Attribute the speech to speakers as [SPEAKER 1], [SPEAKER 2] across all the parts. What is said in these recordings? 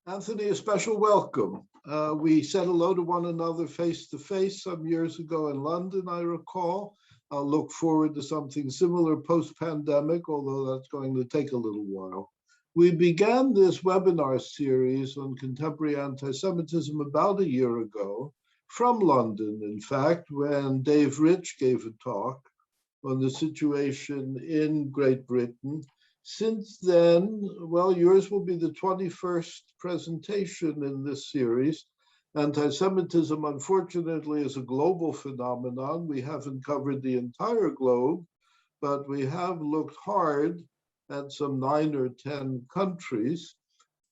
[SPEAKER 1] Anthony, a special welcome. We said hello to one another face to face some years ago in London, I recall. I'll look forward to something similar post-pandemic, although that's going to take a little while. We began this webinar series on contemporary anti-Semitism about a year ago, from London, in fact, when Dave Rich gave a talk on the situation in Great Britain. Since then, well, yours will be the 21st presentation in this series. Anti-Semitism, unfortunately, is a global phenomenon. We haven't covered the entire globe, but we have looked hard at some 9 or 10 countries,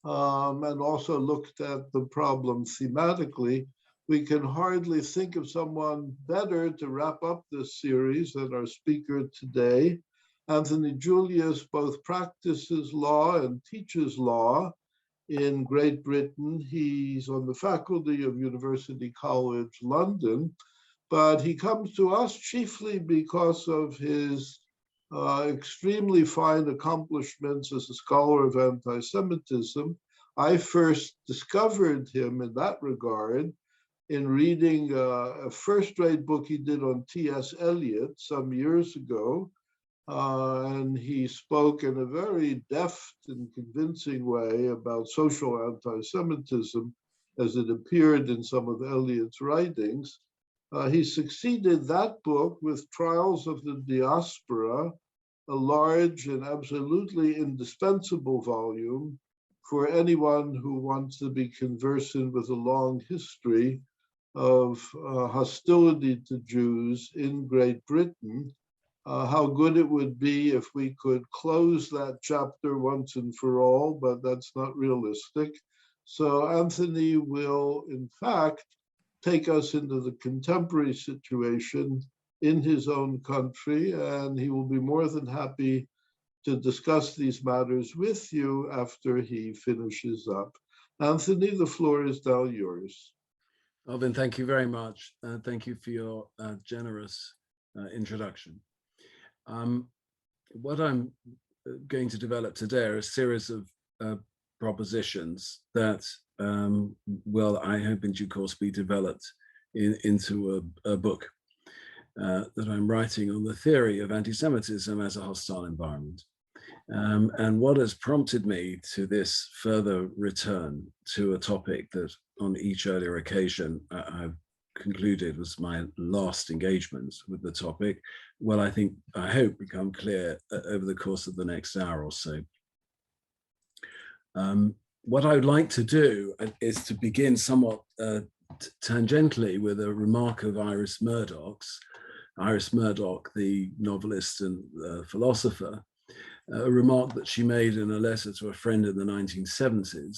[SPEAKER 1] and also looked at the problem thematically. We can hardly think of someone better to wrap up this series than our speaker today. Anthony Julius both practices law and teaches law in Great Britain. He's on the faculty of University College London, but he comes to us chiefly because of his extremely fine accomplishments as a scholar of anti-Semitism. I first discovered him in that regard in reading a first-rate book he did on T.S. Eliot some years ago. And he spoke in a very deft and convincing way about social anti-Semitism as it appeared in some of Eliot's writings. He succeeded that book with Trials of the Diaspora, a large and absolutely indispensable volume for anyone who wants to be conversant with a long history of hostility to Jews in Great Britain. How good it would be if we could close that chapter once and for all, but that's not realistic. So Anthony will, in fact, take us into the contemporary situation in his own country, and he will be more than happy to discuss these matters with you after he finishes up. Anthony, the floor is now yours.
[SPEAKER 2] Alvin, thank you very much. Thank you for your generous introduction. What I'm going to develop today are a series of propositions that will, I hope in due course, be developed into a book that I'm writing on the theory of anti-Semitism as a hostile environment. And what has prompted me to this further return to a topic that on each earlier occasion I've concluded was my last engagement with the topic, well, I hope become clear over the course of the next hour or so. What I would like to do is to begin somewhat tangentially with a remark of Iris Murdoch's. Iris Murdoch, the novelist and philosopher, a remark that she made in a letter to a friend in the 1970s.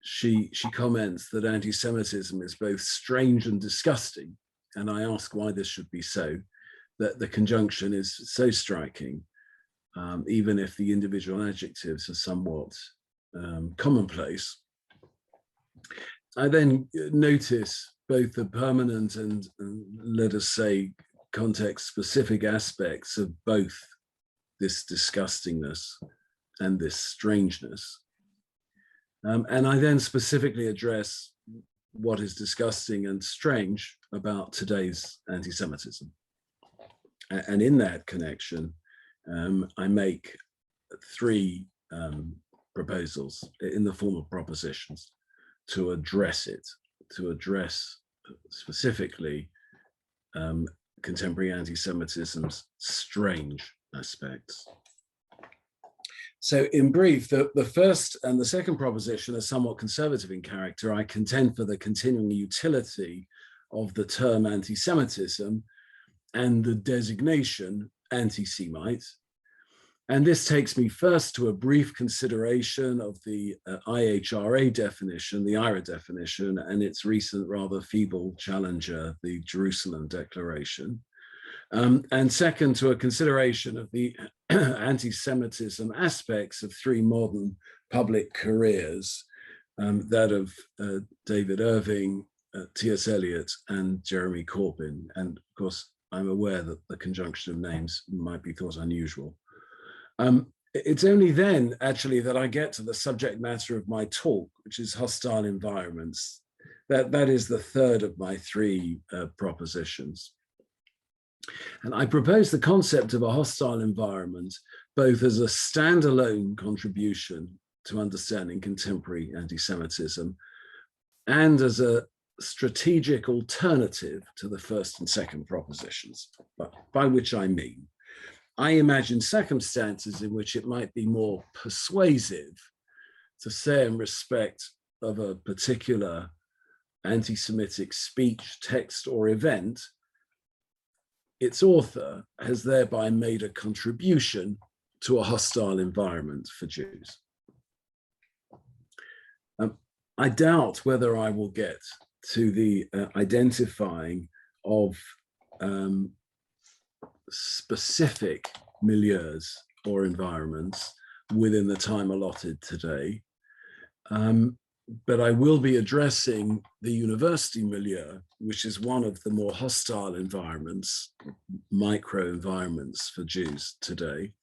[SPEAKER 2] She comments that anti-Semitism is both strange and disgusting, and I ask why this should be so, that the conjunction is so striking, even if the individual adjectives are somewhat commonplace. I then notice both the permanent and let us say context-specific aspects of both this disgustingness and this strangeness. And I then specifically address what is disgusting and strange about today's anti-Semitism. And in that connection, I make 3 proposals in the form of propositions to address it, to address specifically contemporary anti-Semitism's strange aspects. So in brief, the first and the second proposition are somewhat conservative in character. I contend for the continuing utility of the term anti-Semitism and the designation anti-Semite. And this takes me first to a brief consideration of the IHRA definition, the IRA definition, and its recent rather feeble challenger, the Jerusalem Declaration. And second, to a consideration of the anti-Semitism aspects of 3 modern public careers, that of David Irving, T.S. Eliot, and Jeremy Corbyn. And of course, I'm aware that the conjunction of names might be thought unusual. it's only then, actually, that I get to the subject matter of my talk, which is hostile environments. That is the third of my three propositions. And I propose the concept of a hostile environment both as a standalone contribution to understanding contemporary anti-Semitism and as a strategic alternative to the first and second propositions, by which I mean, I imagine circumstances in which it might be more persuasive to say in respect of a particular anti-Semitic speech, text, or event, its author has thereby made a contribution to a hostile environment for Jews. I doubt whether I will get to the identifying of specific milieus or environments within the time allotted today. But I will be addressing the university milieu, which is one of the more hostile environments, micro environments for Jews today,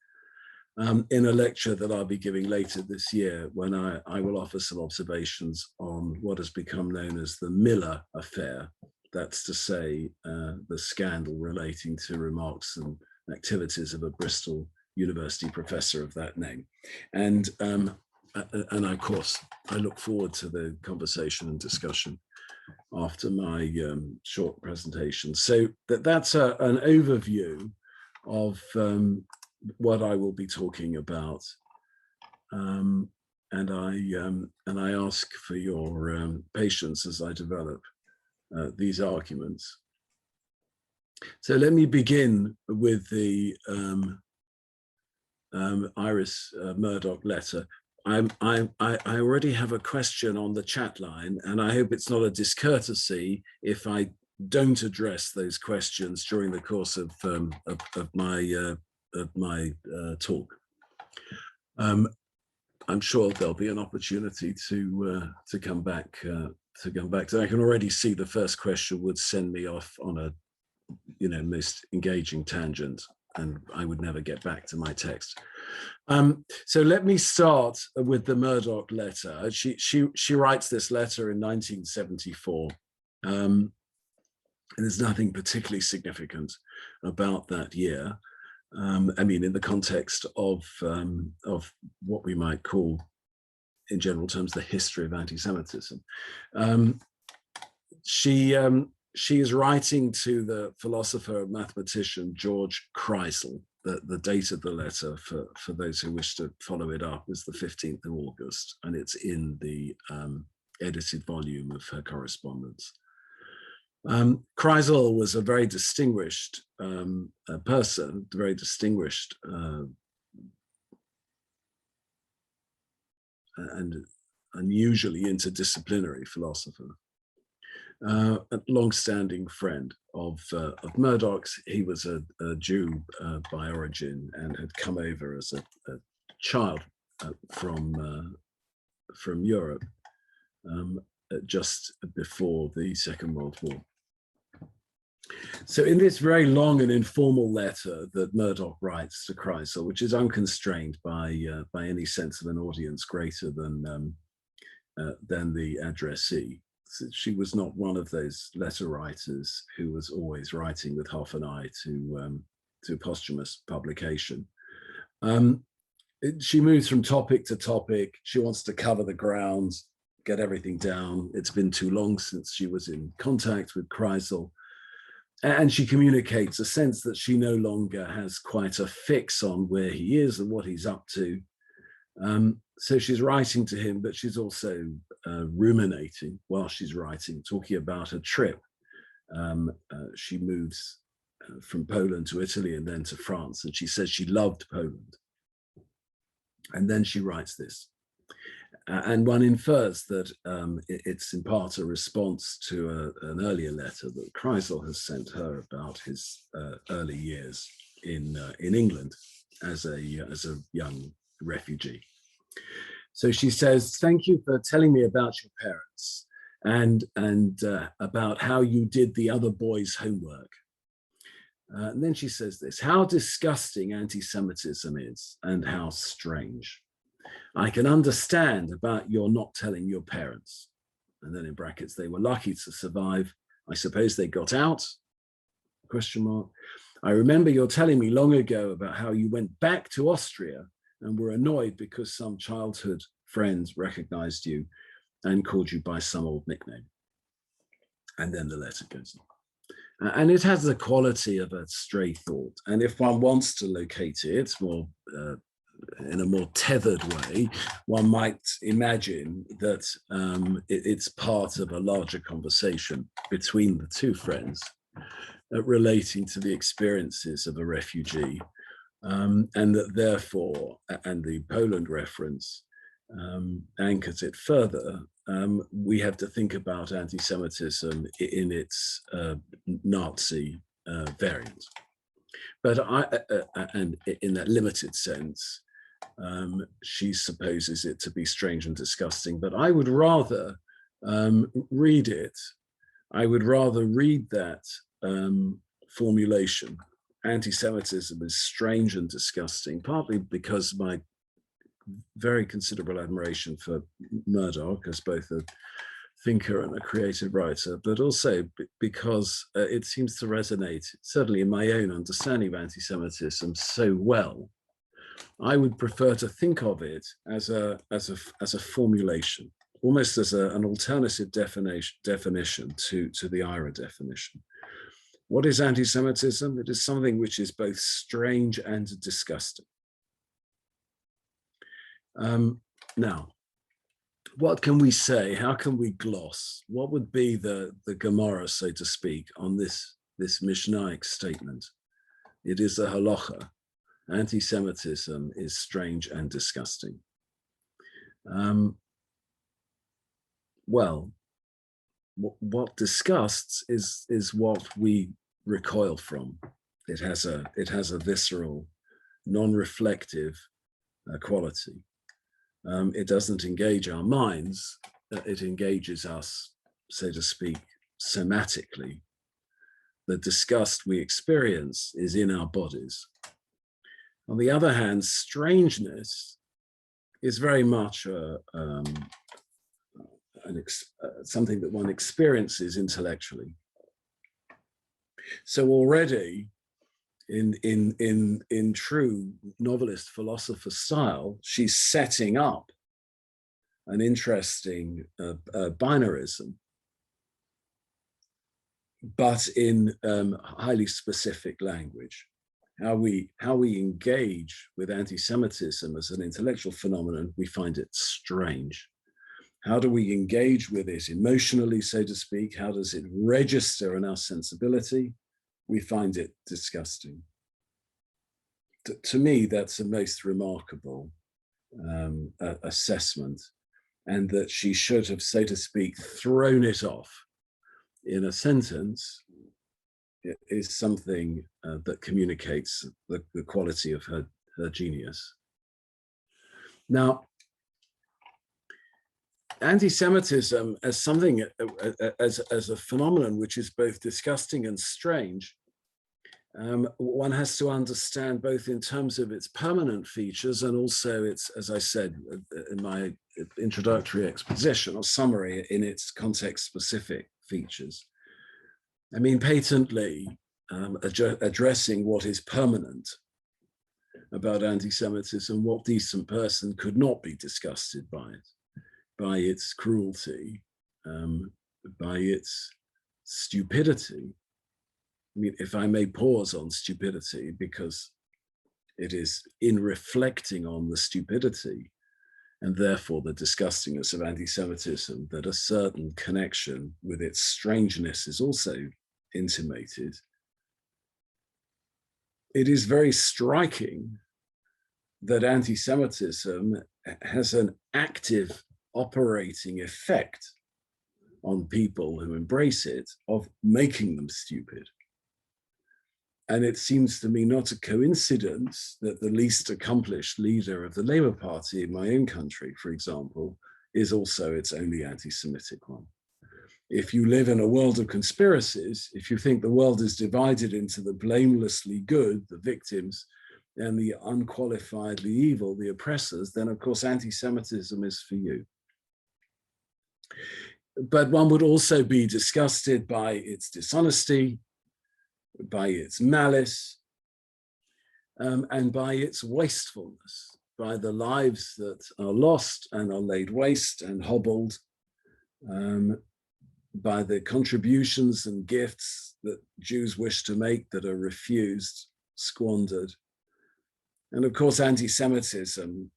[SPEAKER 2] in a lecture that I'll be giving later this year, when I will offer some observations on what has become known as the Miller affair. That's to say, the scandal relating to remarks and activities of a Bristol University professor of that name. And of course, I look forward to the conversation and discussion after my short presentation. So that's an overview of what I will be talking about. And I ask for your patience as I develop these arguments. So let me begin with the Iris Murdoch letter. I already have a question on the chat line, and I hope it's not a discourtesy if I don't address those questions during the course of my talk. I'm sure there'll be an opportunity to come back to. I can already see the first question would send me off on a most engaging tangent, and I would never get back to my text. So let me start with the Murdoch letter. She writes this letter in 1974. And there's nothing particularly significant about that year. I mean, in the context of what we might call, in general terms, the history of anti-Semitism. She is writing to the philosopher and mathematician George Kreisel. The date of the letter, for those who wish to follow it up, is the 15th of August, and it's in the edited volume of her correspondence. Kreisel was a very distinguished person, very distinguished and unusually interdisciplinary philosopher. A long-standing friend of Murdoch's. He was a Jew by origin and had come over as a child from Europe just before the Second World War. So in this very long and informal letter that Murdoch writes to Kreisel, which is unconstrained by any sense of an audience greater than the addressee. She was not one of those letter writers who was always writing with half an eye to posthumous publication. She moves from topic to topic. She wants to cover the ground, get everything down. It's been too long since she was in contact with Kreisel. And she communicates a sense that she no longer has quite a fix on where he is and what he's up to. So she's writing to him, but she's also ruminating while she's writing, talking about a trip. She moves from Poland to Italy and then to France, and she says she loved Poland. And then she writes this. And one infers that it's in part a response to an earlier letter that Kreisel has sent her about his early years in England as a young refugee. So she says, "Thank you for telling me about your parents and about how you did the other boys' homework. And then she says this: how disgusting anti-Semitism is and how strange. I can understand about your not telling your parents. And then in brackets, they were lucky to survive. I suppose they got out? Question mark. I remember your telling me long ago about how you went back to Austria and were annoyed because some childhood friends recognized you and called you by some old nickname. And then the letter goes on. And it has the quality of a stray thought. And if one wants to locate it more in a more tethered way, one might imagine that it's part of a larger conversation between the two friends relating to the experiences of a refugee, and that therefore, and the Poland reference anchors it further. We have to think about anti-Semitism in its Nazi variant. But and in that limited sense, she supposes it to be strange and disgusting. But I would rather read it. I would rather read that formulation. Anti-Semitism is strange and disgusting, partly because of my very considerable admiration for Murdoch as both a thinker and a creative writer, but also because it seems to resonate, certainly in my own understanding of anti-Semitism, so well. I would prefer to think of it as a formulation, almost as an alternative definition to the IRA definition. What is anti-Semitism? It is something which is both strange and disgusting. Now, what can we say? How can we gloss? What would be the Gemara, so to speak, on this Mishnaic statement? It is a halacha. Anti-Semitism is strange and disgusting. Well, what disgusts is what we recoil from. It has a visceral, non-reflective quality. It doesn't engage our minds. It engages us, so to speak, somatically. The disgust we experience is in our bodies. On the other hand, strangeness is very much something that one experiences intellectually. So already, in true novelist philosopher style, she's setting up an interesting binarism, but in highly specific language. How we engage with anti-Semitism as an intellectual phenomenon, we find it strange. How do we engage with it emotionally, so to speak? How does it register in our sensibility? We find it disgusting. To me, that's the most remarkable assessment, and that she should have, so to speak, thrown it off in a sentence is something that communicates the quality of her genius. Now, anti-Semitism as something, as a phenomenon which is both disgusting and strange, one has to understand both in terms of its permanent features and also its, as I said in my introductory exposition or summary, in its context-specific features. I mean, patently addressing what is permanent about anti-Semitism, what decent person could not be disgusted by it, by its cruelty, by its stupidity. I mean, if I may pause on stupidity, because it is in reflecting on the stupidity and therefore the disgustingness of anti-Semitism that a certain connection with its strangeness is also intimated. It is very striking that anti-Semitism has an active operating effect on people who embrace it of making them stupid. And it seems to me not a coincidence that the least accomplished leader of the Labour Party in my own country, for example, is also its only anti-Semitic one. If you live in a world of conspiracies, if you think the world is divided into the blamelessly good, the victims, and the unqualifiedly evil, the oppressors, then of course anti-Semitism is for you. But one would also be disgusted by its dishonesty, by its malice, and by its wastefulness, by the lives that are lost and are laid waste and hobbled, by the contributions and gifts that Jews wish to make that are refused, squandered. And of course, anti-Semitism,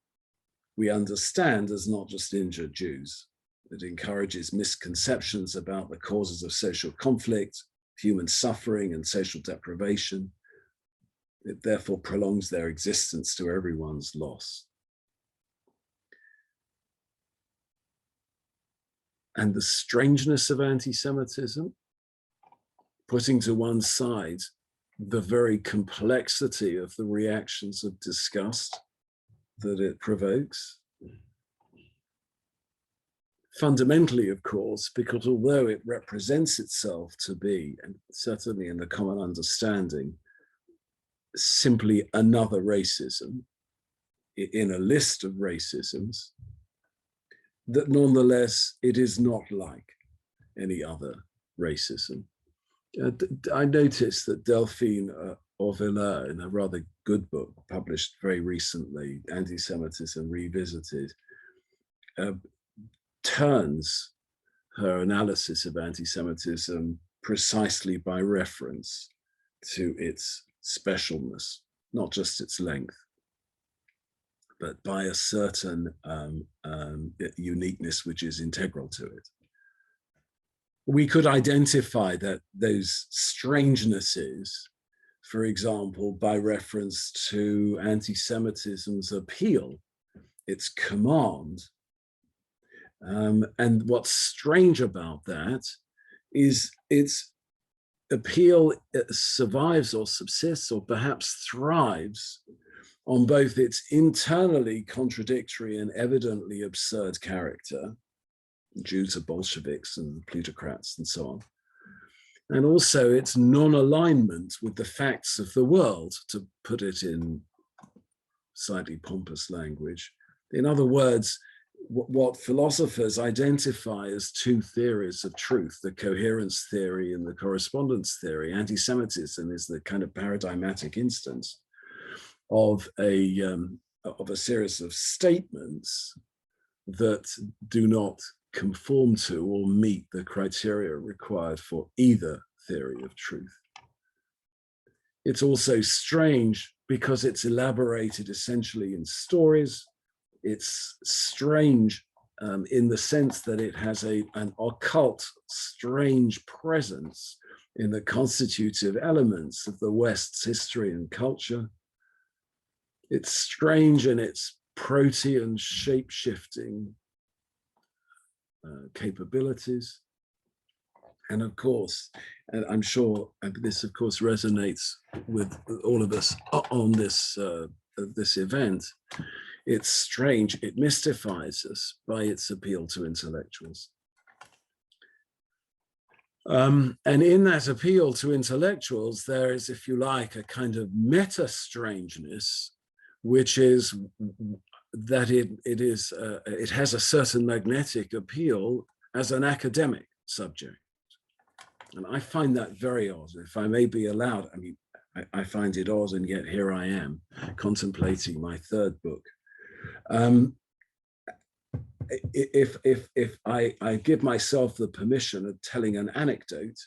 [SPEAKER 2] we understand, does not just injure Jews. It encourages misconceptions about the causes of social conflict, human suffering, and social deprivation. It therefore prolongs their existence to everyone's loss. And the strangeness of anti-Semitism, putting to one side the very complexity of the reactions of disgust that it provokes. Fundamentally, of course, because although it represents itself to be, and certainly in the common understanding, simply another racism in a list of racisms, that nonetheless it is not like any other racism. I noticed that Delphine Orvilleur, in a rather good book published very recently, Anti-Semitism Revisited, turns her analysis of anti-Semitism precisely by reference to its specialness, not just its length, but by a certain uniqueness which is integral to it. We could identify that those strangenesses, for example, by reference to anti-Semitism's appeal, its command. And what's strange about that is its appeal survives or subsists or perhaps thrives on both its internally contradictory and evidently absurd character, Jews are Bolsheviks and plutocrats and so on, and also its non-alignment with the facts of the world, to put it in slightly pompous language. In other words, what philosophers identify as two theories of truth, the coherence theory and the correspondence theory. Anti-Semitism is the kind of paradigmatic instance of a series of statements that do not conform to or meet the criteria required for either theory of truth. It's also strange because it's elaborated essentially in stories. It's strange in the sense that it has an occult, strange presence in the constitutive elements of the West's history and culture. It's strange in its protean shape-shifting capabilities. And of course, and I'm sure this of course resonates with all of us on this event, it's strange, it mystifies us by its appeal to intellectuals. And in that appeal to intellectuals, there is, if you like, a kind of meta-strangeness, which is that it has a certain magnetic appeal as an academic subject. And I find that very odd. If I may be allowed, I mean, I find it odd, and yet here I am contemplating my third book. If I give myself the permission of telling an anecdote,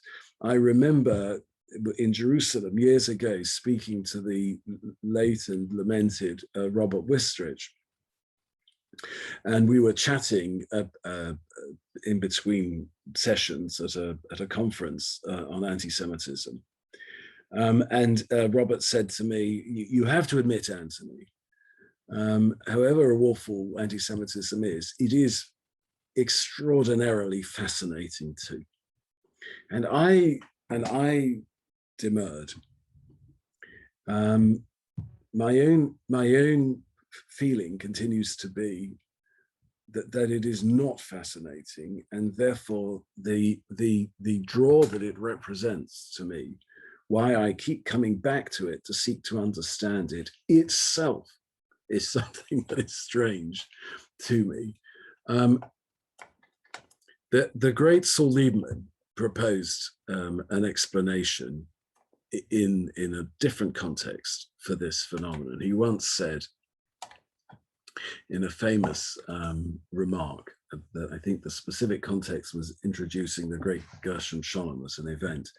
[SPEAKER 2] I remember in Jerusalem years ago speaking to the late and lamented Robert Wistridge. And we were chatting in between sessions at a conference on anti-Semitism. And Robert said to me, "You have to admit, Anthony, however awful anti-Semitism is, it is extraordinarily fascinating too." And I demurred. My own feeling continues to be that it is not fascinating, and therefore the draw that it represents to me, why I keep coming back to it to seek to understand it itself, is something that is strange to me. The great Saul Lieberman proposed an explanation in a different context for this phenomenon. He once said, in a famous remark, that I think the specific context was introducing the great Gershom Scholem as an event,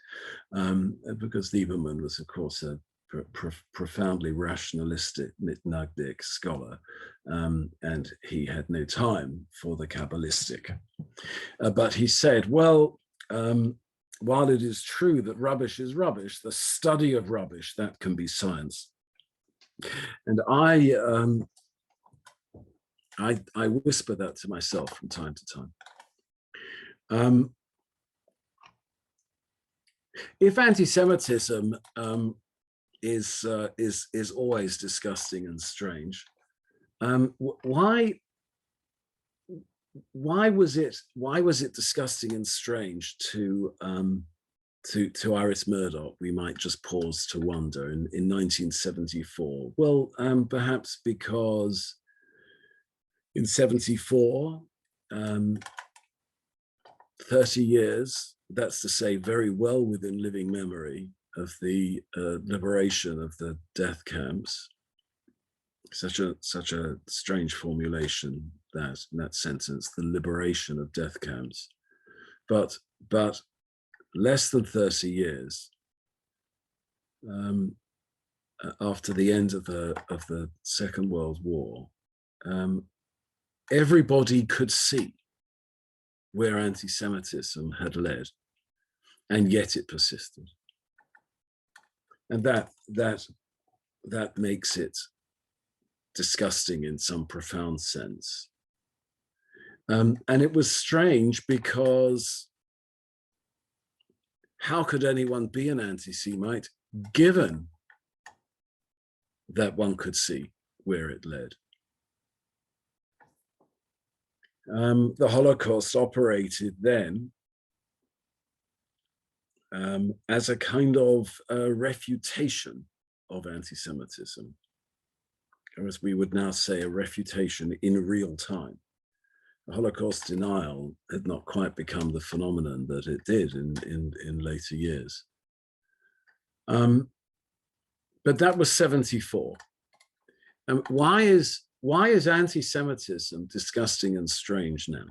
[SPEAKER 2] because Lieberman was, of course, a profoundly rationalistic, mitnagdic scholar, and he had no time for the Kabbalistic. But he said, well, while it is true that rubbish is rubbish, the study of rubbish, that can be science. And I whisper that to myself from time to time. If anti-Semitism is always disgusting and strange, why was it disgusting and strange to Iris Murdoch? We might just pause to wonder in 1974. Well, perhaps because in 74, 30 years, that's to say very well within living memory of the liberation of the death camps. Such a strange formulation, that sentence, the liberation of death camps. But less than 30 years after the end of the Second World War, everybody could see where anti-Semitism had led, and yet it persisted. And that makes it disgusting in some profound sense. And it was strange because how could anyone be an anti-Semite given that one could see where it led? The Holocaust operated then as a kind of refutation of anti-Semitism, or as we would now say, a refutation in real time. The Holocaust denial had not quite become the phenomenon that it did in later years. But that was 74. And why is anti-Semitism disgusting and strange now?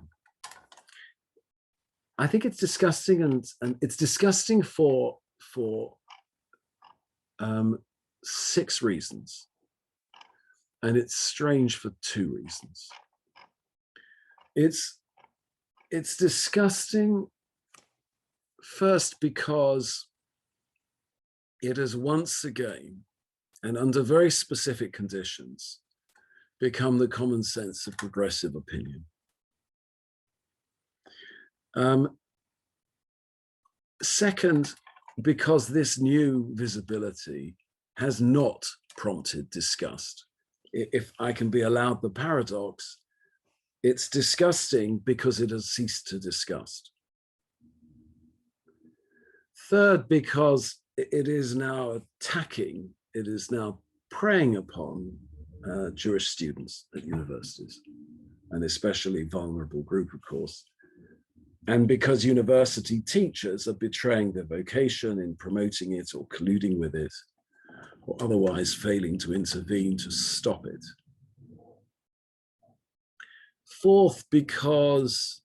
[SPEAKER 2] I think it's disgusting, and it's disgusting for 6 reasons, and it's strange for 2 reasons. It's disgusting first because it has once again, and under very specific conditions, become the common sense of progressive opinion. Second, because this new visibility has not prompted disgust. If I can be allowed the paradox, it's disgusting because it has ceased to disgust. Third, because it is now attacking, it is now preying upon Jewish students at universities, and especially vulnerable group, of course. And because university teachers are betraying their vocation in promoting it or colluding with it, or otherwise failing to intervene to stop it. Fourth, because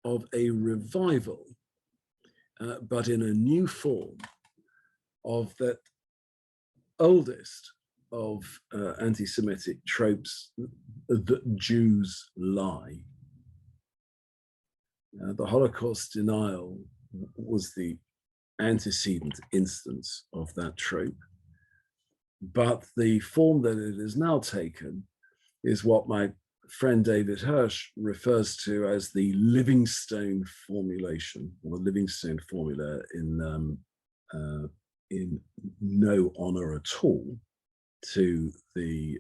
[SPEAKER 2] of a revival, but in a new form, of that oldest of anti-Semitic tropes, that Jews lie. The Holocaust denial was the antecedent instance of that trope. But the form that it has now taken is what my friend David Hirsch refers to as the Livingstone formulation, or the Livingstone formula in no honor at all to the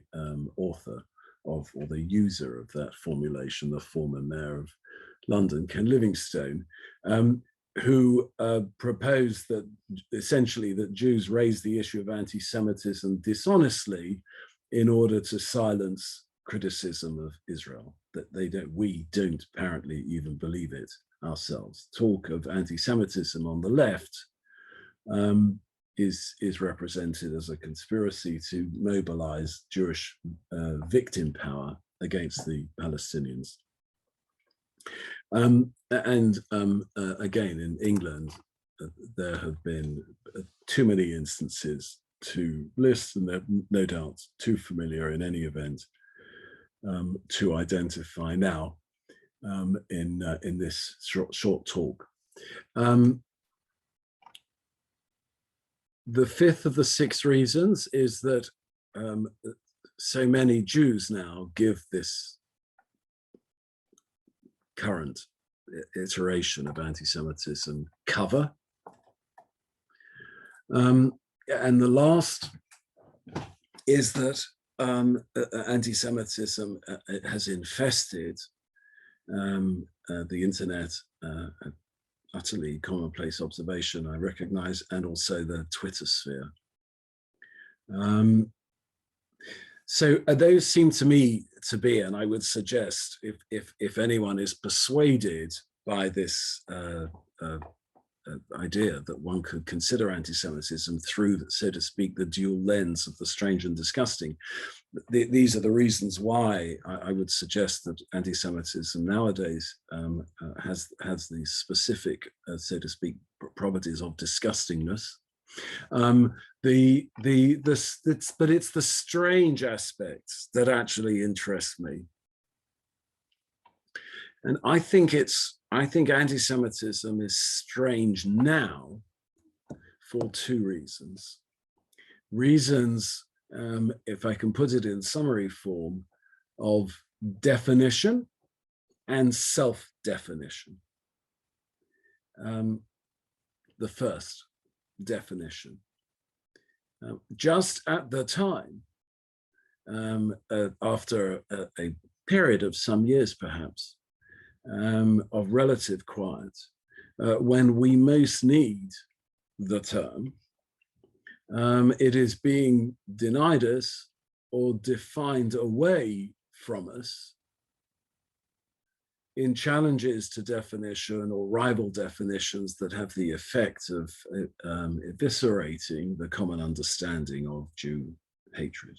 [SPEAKER 2] author, or the user of that formulation, the former mayor of London, Ken Livingstone, who proposed that essentially that Jews raise the issue of anti-Semitism dishonestly in order to silence criticism of Israel, that we don't apparently even believe it ourselves. Talk of anti-Semitism on the left is represented as a conspiracy to mobilize Jewish victim power against the Palestinians. Again, in England, there have been too many instances to list, and they're no doubt too familiar in any event to identify now in this short talk. The fifth of the 6 reasons is that so many Jews now give this current iteration of anti-Semitism cover. And the last is that anti-Semitism has infested the internet, utterly commonplace observation, I recognize, and also the Twitter sphere. So those seem to me to be, and I would suggest if anyone is persuaded by this idea that one could consider anti-Semitism through, so to speak, the dual lens of the strange and disgusting, these are the reasons why I would suggest that anti-Semitism nowadays has these specific, so to speak, properties of disgustingness. But it's the strange aspects that actually interest me. And I think anti-Semitism is strange now for 2 reasons. Reasons, if I can put it in summary form, of definition and self-definition. The first, definition. Just at the time, after a period of some years perhaps, of relative quiet, when we most need the term, it is being denied us or defined away from us in challenges to definition or rival definitions that have the effect of eviscerating the common understanding of Jew hatred.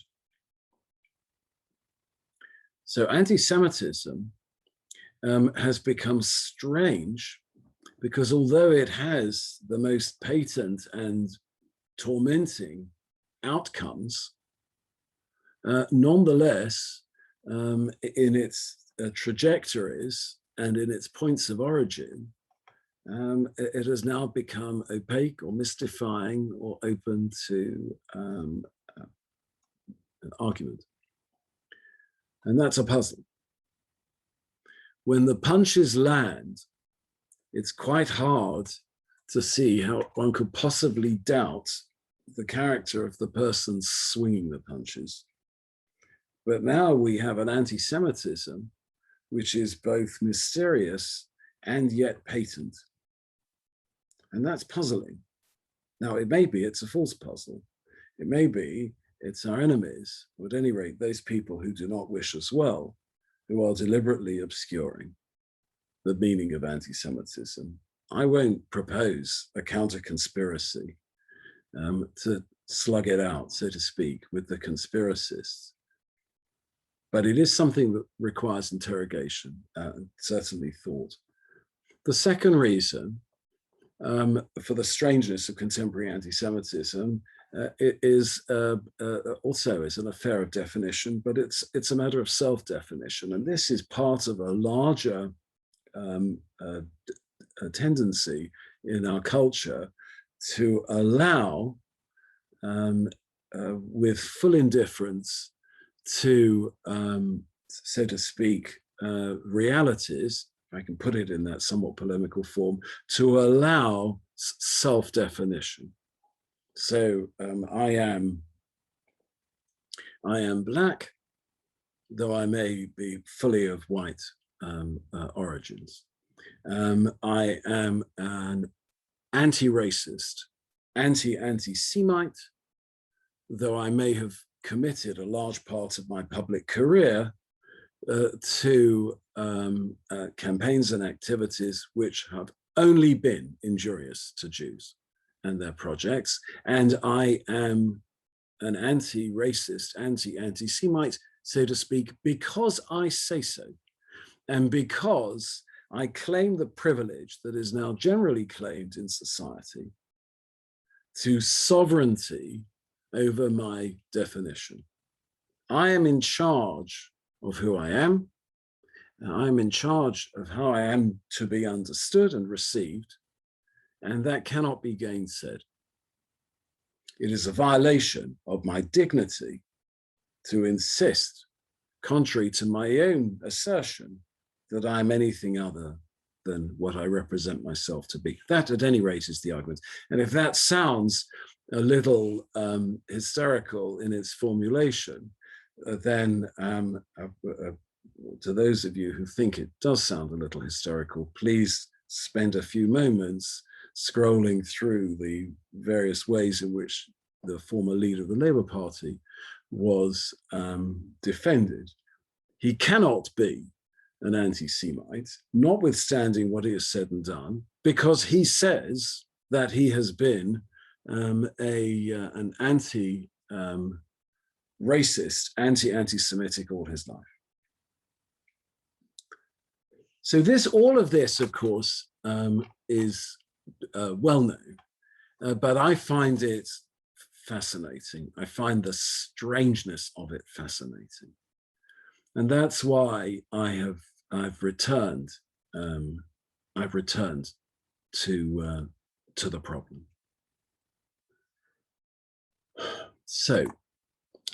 [SPEAKER 2] So anti-Semitism has become strange because although it has the most patent and tormenting outcomes, nonetheless, in its trajectories and in its points of origin, it has now become opaque or mystifying or open to an argument. And that's a puzzle. When the punches land, it's quite hard to see how one could possibly doubt the character of the person swinging the punches. But now we have an anti-Semitism which is both mysterious and yet patent. And that's puzzling. Now, it may be it's a false puzzle. It may be it's our enemies, or at any rate, those people who do not wish us well, who are deliberately obscuring the meaning of anti-Semitism. I won't propose a counter-conspiracy to slug it out, so to speak, with the conspiracists. But it is something that requires interrogation, certainly thought. The second reason for the strangeness of contemporary anti-Semitism it is also is an affair of definition, but it's a matter of self-definition. And this is part of a larger a tendency in our culture to allow, with full indifference to, so to speak, realities, if I can put it in that somewhat polemical form, to allow self-definition. So I am Black, though I may be fully of white origins. I am an anti-racist, anti-Semite, though I may have committed a large part of my public career to campaigns and activities which have only been injurious to Jews and their projects. And I am an anti-racist, anti-Semite, so to speak, because I say so, and because I claim the privilege that is now generally claimed in society to sovereignty over my definition. I am in charge of who I am. I'm in charge of how I am to be understood and received, and that cannot be gainsaid. It is a violation of my dignity to insist, contrary to my own assertion, that I am anything other than what I represent myself to be. That, at any rate, is the argument. And if that sounds a little hysterical in its formulation, then to those of you who think it does sound a little hysterical, please spend a few moments scrolling through the various ways in which the former leader of the Labour Party was defended. He cannot be an anti-Semite, notwithstanding what he has said and done, because he says that he has been an anti-racist, anti-Semitic all his life. So all of this, of course, is well known, but I find it fascinating. I find the strangeness of it fascinating, and that's why I've returned to the problem. So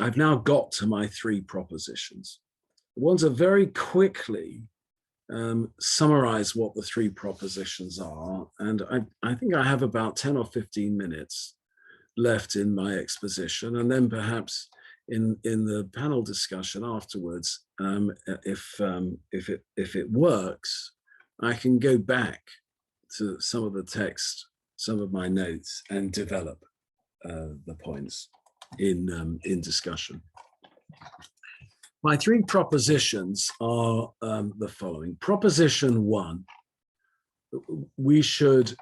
[SPEAKER 2] I've now got to my three propositions. I want to very quickly summarize what the three propositions are, and I think I have about 10 or 15 minutes left in my exposition, and then perhaps in the panel discussion afterwards, if it works, I can go back to some of the text, some of my notes, and develop the points in discussion. My three propositions are the following. Proposition 1, we should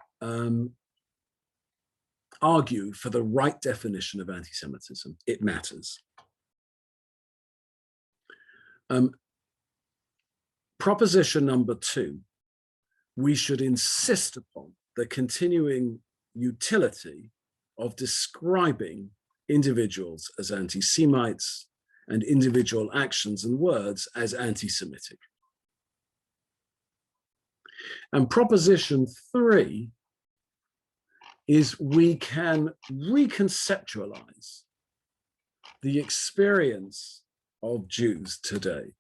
[SPEAKER 2] argue for the right definition of anti-Semitism. It matters. Proposition number 2, we should insist upon the continuing utility of describing individuals as anti-Semites and individual actions and words as anti-Semitic. And proposition 3 is we can reconceptualize the experience of Jews today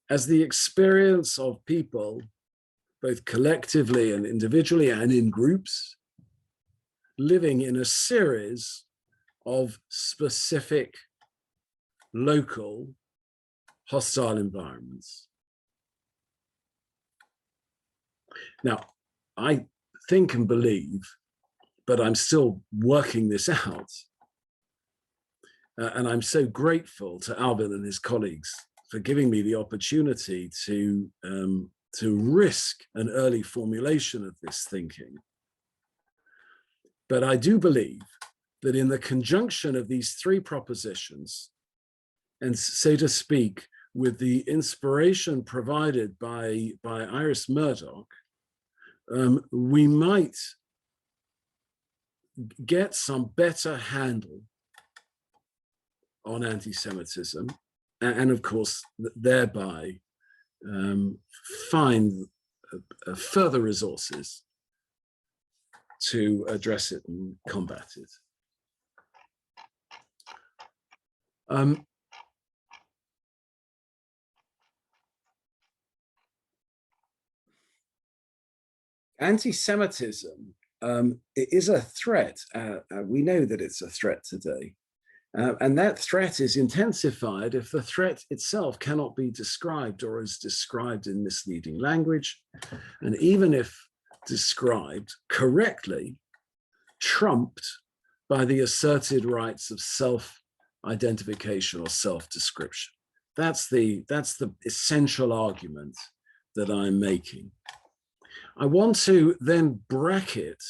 [SPEAKER 2] as the experience of people, both collectively and individually and in groups, living in a series of specific local hostile environments. Now, I think and believe, but I'm still working this out, and I'm so grateful to Alvin and his colleagues for giving me the opportunity to risk an early formulation of this thinking. But I do believe that in the conjunction of these three propositions, and so to speak, with the inspiration provided by Iris Murdoch, we might get some better handle on anti-Semitism, and of course, thereby find further resources to address it and combat it. Anti-Semitism it is a threat. We know that it's a threat today. And that threat is intensified if the threat itself cannot be described or is described in misleading language. And even if described correctly, trumped by the asserted rights of self-identification or self-description. That's the essential argument that I'm making. I want to then bracket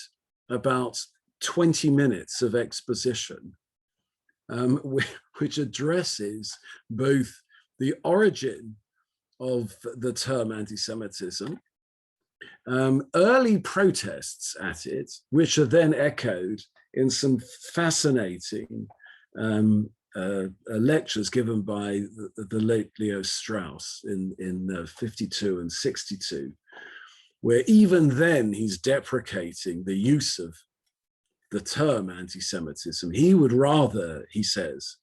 [SPEAKER 2] about 20 minutes of exposition which addresses both the origin of the term anti-Semitism, early protests at it, which are then echoed in some fascinating lectures given by the late Leo Strauss in 52 and 62, where even then he's deprecating the use of the term anti-Semitism. He would rather, he says,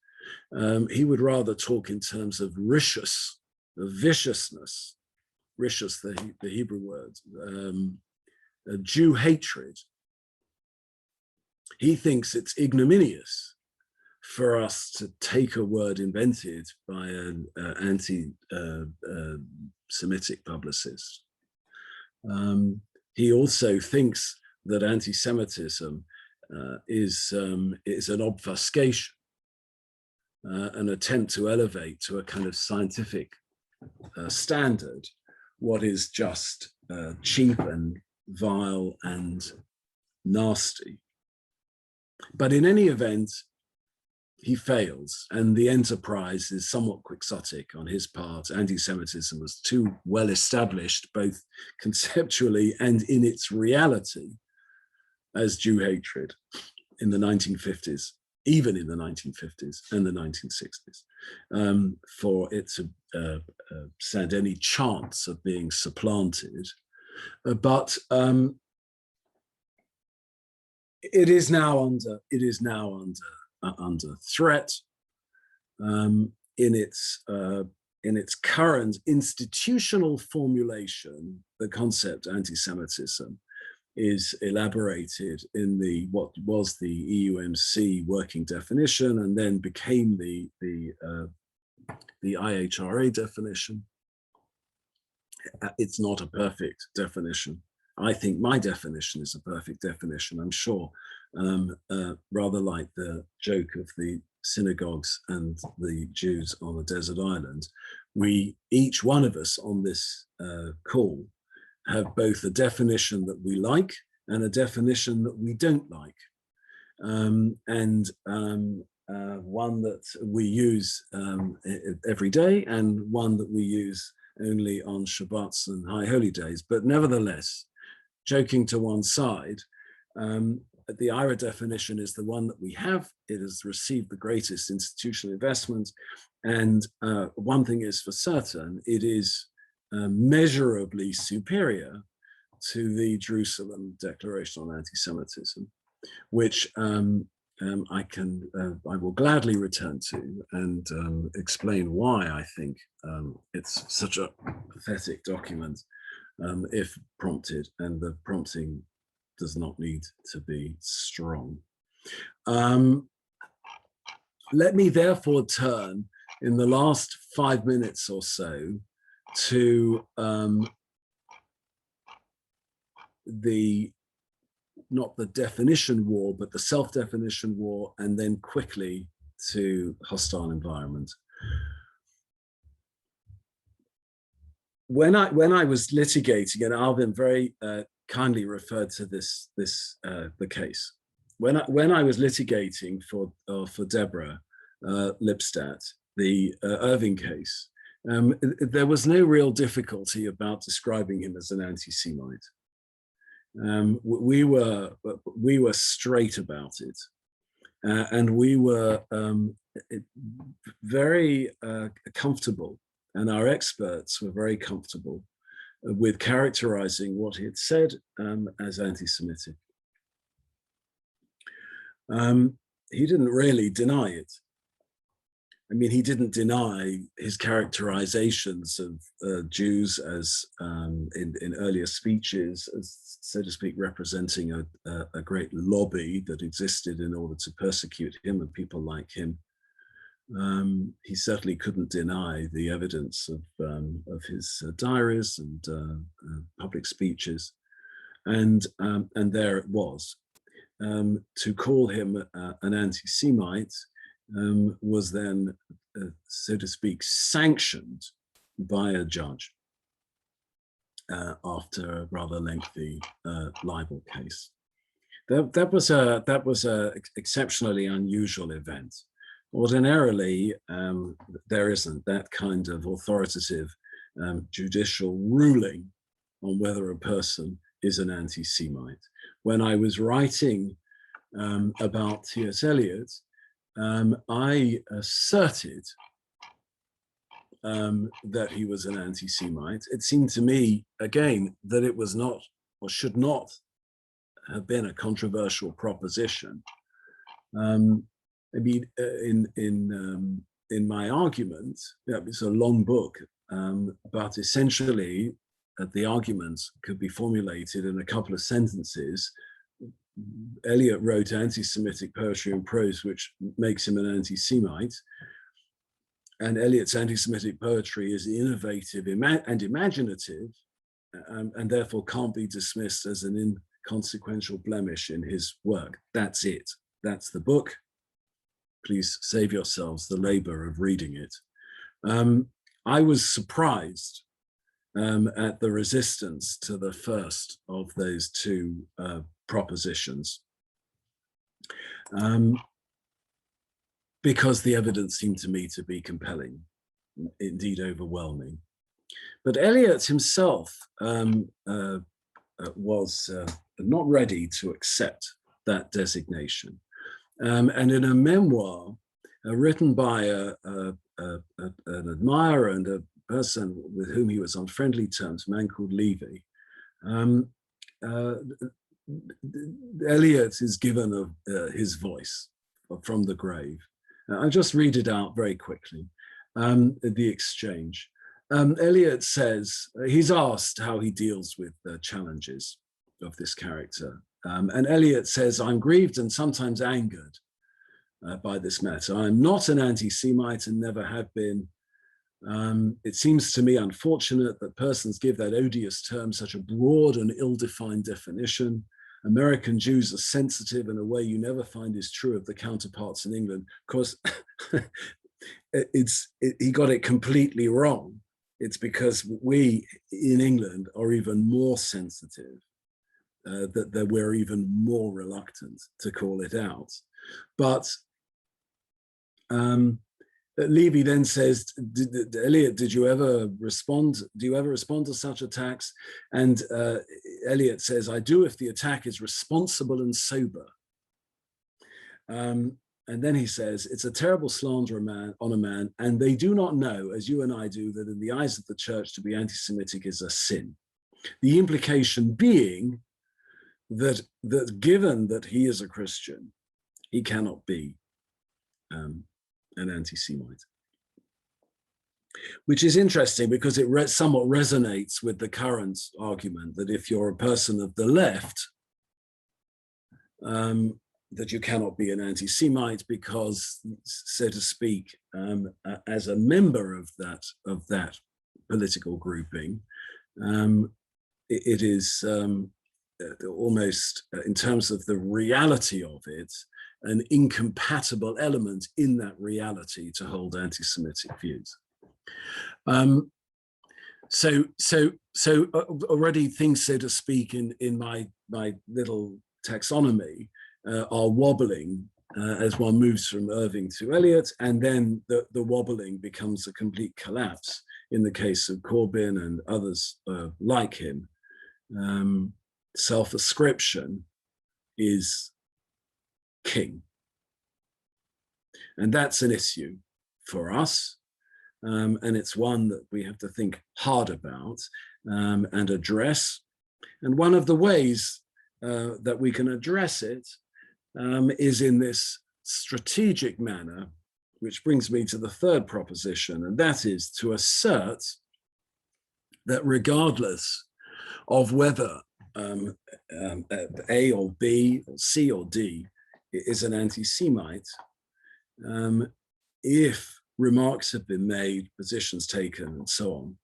[SPEAKER 2] he would rather talk in terms of rishus, of viciousness, rishus, the Hebrew word, Jew hatred. He thinks it's ignominious for us to take a word invented by an anti-Semitic publicist. He also thinks that anti-Semitism is an obfuscation, an attempt to elevate to a kind of scientific standard what is just cheap and vile and nasty. But in any event, he fails, and the enterprise is somewhat quixotic on his part. Anti-Semitism was too well established, both conceptually and in its reality, as Jew hatred in the 1950s, even in the 1950s and the 1960s, for it to stand any chance of being supplanted. But it is now under threat in its current institutional formulation. The concept anti-Semitism is elaborated in what was the EUMC working definition and then became the IHRA definition. It's not a perfect definition. I think my definition is a perfect definition, I'm sure. Rather like the joke of the synagogues and the Jews on a desert island, each one of us on this call have both a definition that we like and a definition that we don't like. One that we use every day and one that we use only on Shabbats and high holy days. But nevertheless, joking to one side, the IRA definition is the one that we have. It has received the greatest institutional investment. And one thing is for certain, it is measurably superior to the Jerusalem Declaration on Anti-Semitism, which I will gladly return to and explain why I think it's such a pathetic document if prompted, and the prompting does not need to be strong. Let me therefore turn in the last 5 minutes or so to not the definition war, but the self-definition war, and then quickly to hostile environment. When I was litigating, and Alvin very kindly referred to the case. When I was litigating for Deborah Lipstadt, the Irving case, there was no real difficulty about describing him as an anti-Semite. We were straight about it, and we were very comfortable, and our experts were very comfortable with characterizing what he had said as anti-Semitic. He didn't really deny it. I mean, he didn't deny his characterizations of Jews as, in earlier speeches, as, so to speak, representing a great lobby that existed in order to persecute him and people like him. He certainly couldn't deny the evidence of his diaries and public speeches, and there it was. To call him an anti-Semite was then, so to speak, sanctioned by a judge after a rather lengthy libel case. That was a exceptionally unusual event. Ordinarily, there isn't that kind of authoritative judicial ruling on whether a person is an anti-Semite. When I was writing about T.S. Eliot, I asserted that he was an anti-Semite. It seemed to me, again, that it was not or should not have been a controversial proposition. I mean, in my argument, it's a long book, but essentially the argument could be formulated in a couple of sentences. Eliot wrote anti-Semitic poetry and prose, which makes him an anti-Semite. And Eliot's anti-Semitic poetry is innovative and imaginative, and therefore can't be dismissed as an inconsequential blemish in his work. That's it. That's the book. Please save yourselves the labor of reading it. I was surprised at the resistance to the first of those two propositions, because the evidence seemed to me to be compelling, indeed overwhelming. But Eliot himself was not ready to accept that designation. And in a memoir written by an admirer and a person with whom he was on friendly terms, a man called Levy, Eliot is given his voice from the grave. I'll just read it out very quickly, the exchange. Eliot says, he's asked how he deals with the challenges of this character. And Eliot says, I'm grieved and sometimes angered by this matter. I'm not an anti-Semite and never have been. It seems to me unfortunate that persons give that odious term such a broad and ill-defined definition. American Jews are sensitive in a way you never find is true of the counterparts in England. Of course, he got it completely wrong. It's because we in England are even more sensitive, that we're even more reluctant to call it out. But Levy then says, Eliot, did you ever respond? Do you ever respond to such attacks? And Eliot says, I do if the attack is responsible and sober. And then he says, it's a terrible slander on a man, and they do not know, as you and I do, that in the eyes of the church to be anti-Semitic is a sin. The implication being that given that he is a Christian, he cannot be an anti-Semite. Which is interesting because it somewhat resonates with the current argument that if you're a person of the left, that you cannot be an anti-Semite because, so to speak, as a member of that political grouping, it is almost, in terms of the reality of it, an incompatible element in that reality to hold anti-Semitic views. So already things, so to speak, in my little taxonomy are wobbling as one moves from Irving to Eliot, and then the wobbling becomes a complete collapse in the case of Corbyn and others like him. Self-ascription is king. And that's an issue for us. And it's one that we have to think hard about and address. And one of the ways that we can address it is in this strategic manner, which brings me to the third proposition, and that is to assert that regardless of whether A or B or C or D is an anti-Semite, if remarks have been made, positions taken, and so on,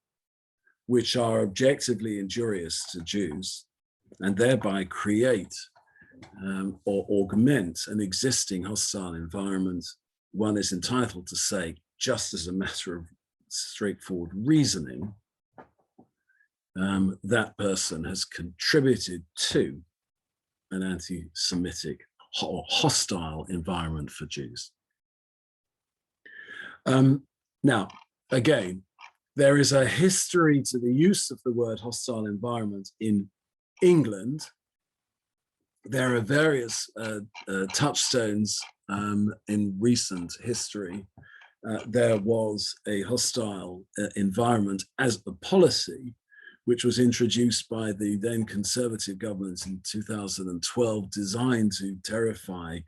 [SPEAKER 2] which are objectively injurious to Jews, and thereby create or augment an existing hostile environment, one is entitled to say, just as a matter of straightforward reasoning, that person has contributed to an anti-Semitic or hostile environment for Jews. Now, again, there is a history to the use of the word hostile environment in England. There are various touchstones in recent history. There was a hostile environment as a policy, which was introduced by the then Conservative government in 2012, designed to terrify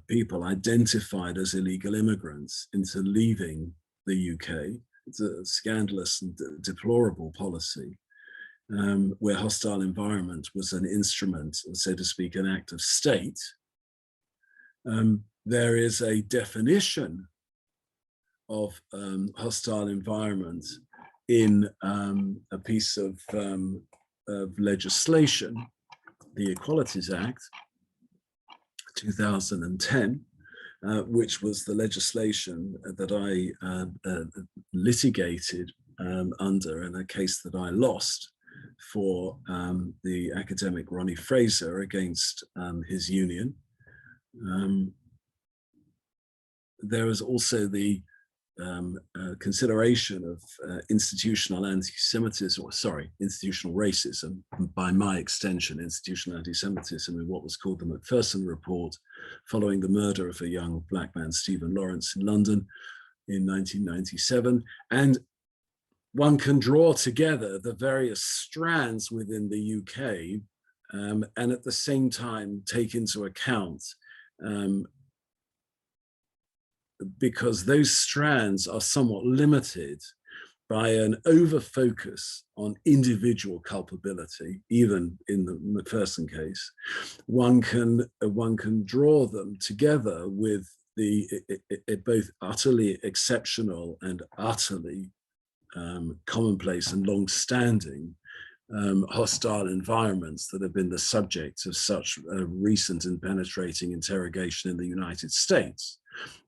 [SPEAKER 2] people identified as illegal immigrants into leaving the UK. It's a scandalous and deplorable policy, where hostile environment was an instrument, so to speak, an act of state. There is a definition of hostile environment in a piece of legislation, the Equalities Act, 2010, which was the legislation that I litigated under in a case that I lost for the academic Ronnie Fraser against his union. There is also the consideration of institutional anti-Semitism, or sorry, institutional racism, by my extension, institutional anti-Semitism, in what was called the Macpherson Report, following the murder of a young black man, Stephen Lawrence, in London in 1997. And one can draw together the various strands within the UK and at the same time take into account, because those strands are somewhat limited by an over-focus on individual culpability, even in the Macpherson case, one can draw them together with the both utterly exceptional and utterly commonplace and long-standing hostile environments that have been the subject of such recent and penetrating interrogation in the United States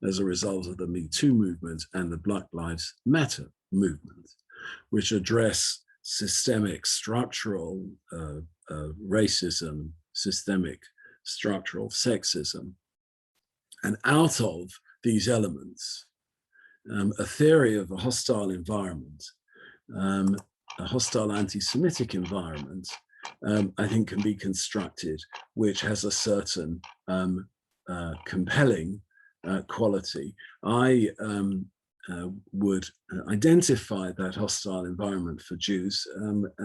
[SPEAKER 2] as a result of the Me Too movement and the Black Lives Matter movement, which address systemic structural racism, systemic structural sexism. And out of these elements, a theory of a hostile environment, a hostile anti-Semitic environment, I think can be constructed, which has a certain compelling quality. I would identify that hostile environment for Jews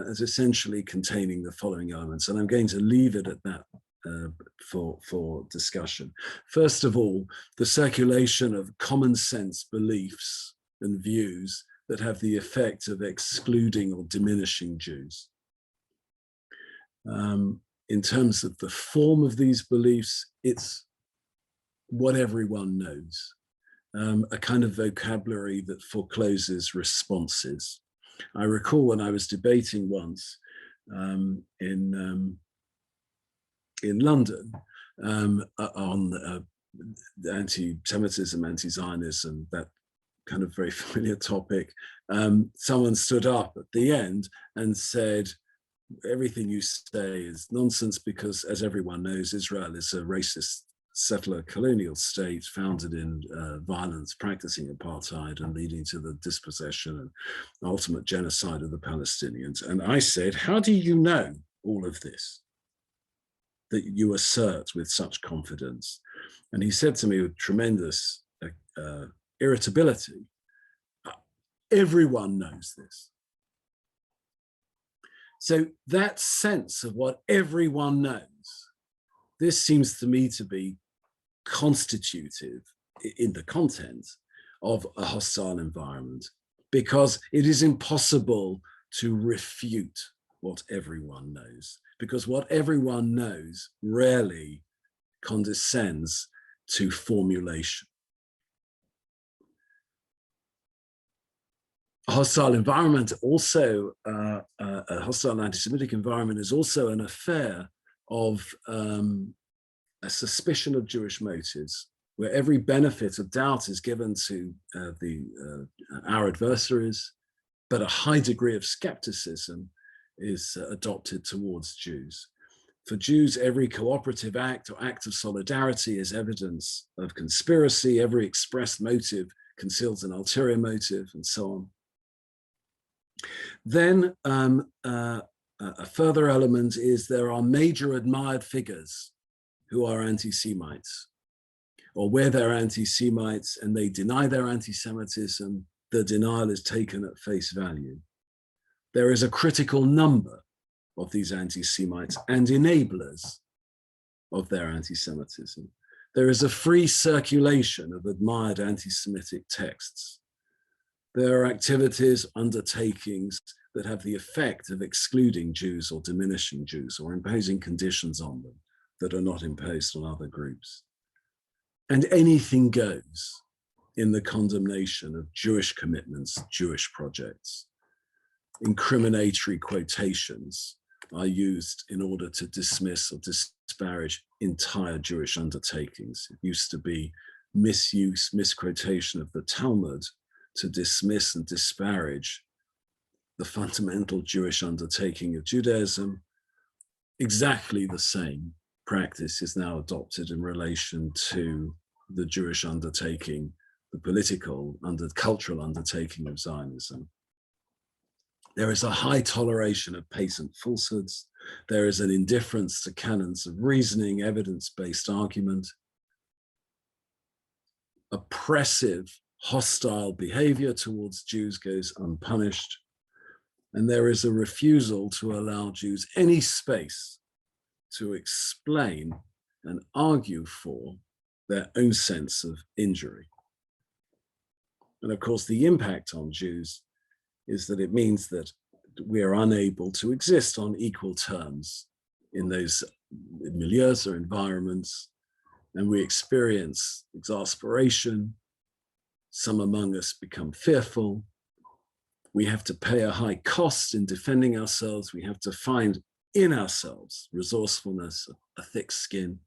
[SPEAKER 2] as essentially containing the following elements, and I'm going to leave it at that for discussion. First of all, the circulation of common sense beliefs and views that have the effect of excluding or diminishing Jews. In terms of the form of these beliefs, it's what everyone knows, a kind of vocabulary that forecloses responses. I recall when I was debating once in London on anti-Semitism, anti-Zionism, that kind of very familiar topic, someone stood up at the end and said, everything you say is nonsense because, as everyone knows, Israel is a racist settler colonial state founded in violence, practicing apartheid and leading to the dispossession and ultimate genocide of the Palestinians. And I said, how do you know all of this that you assert with such confidence? And he said to me with tremendous irritability, everyone knows this. So that sense of what everyone knows, this seems to me to be constitutive in the content of a hostile environment, because it is impossible to refute what everyone knows, because what everyone knows rarely condescends to formulation. A hostile environment also, a hostile anti-Semitic environment is also an affair of a suspicion of Jewish motives, where every benefit of doubt is given to our adversaries, but a high degree of skepticism is adopted towards Jews. For Jews, every cooperative act or act of solidarity is evidence of conspiracy. Every expressed motive conceals an ulterior motive, and so on. Then a further element is there are major admired figures who are anti-Semites, or where they're anti-Semites and they deny their anti-Semitism, the denial is taken at face value. There is a critical number of these anti-Semites and enablers of their anti-Semitism. There is a free circulation of admired anti-Semitic texts. There are activities, undertakings that have the effect of excluding Jews or diminishing Jews or imposing conditions on them that are not imposed on other groups. And anything goes in the condemnation of Jewish commitments, Jewish projects. Incriminatory quotations are used in order to dismiss or disparage entire Jewish undertakings. It used to be misuse, misquotation of the Talmud to dismiss and disparage the fundamental Jewish undertaking of Judaism. Exactly the same practice is now adopted in relation to the Jewish undertaking, the political, cultural undertaking of Zionism. There is a high toleration of patent falsehoods. There is an indifference to canons of reasoning, evidence-based argument, oppressive, hostile behavior towards Jews goes unpunished, and there is a refusal to allow Jews any space to explain and argue for their own sense of injury. And of course, the impact on Jews is that it means that we are unable to exist on equal terms in those milieus or environments, and we experience exasperation. Some among us become fearful. We have to pay a high cost in defending ourselves. We have to find in ourselves resourcefulness, a thick skin.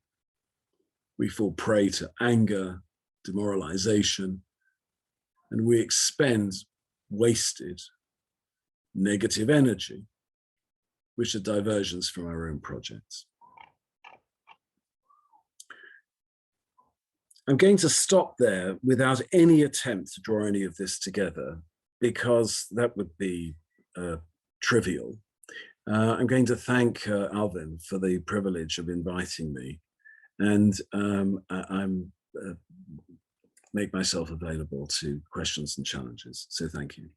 [SPEAKER 2] We fall prey to anger, demoralization, and we expend wasted negative energy, which are diversions from our own projects. I'm going to stop there without any attempt to draw any of this together, because that would be trivial. I'm going to thank Alvin for the privilege of inviting me, and I'm make myself available to questions and challenges. So thank you.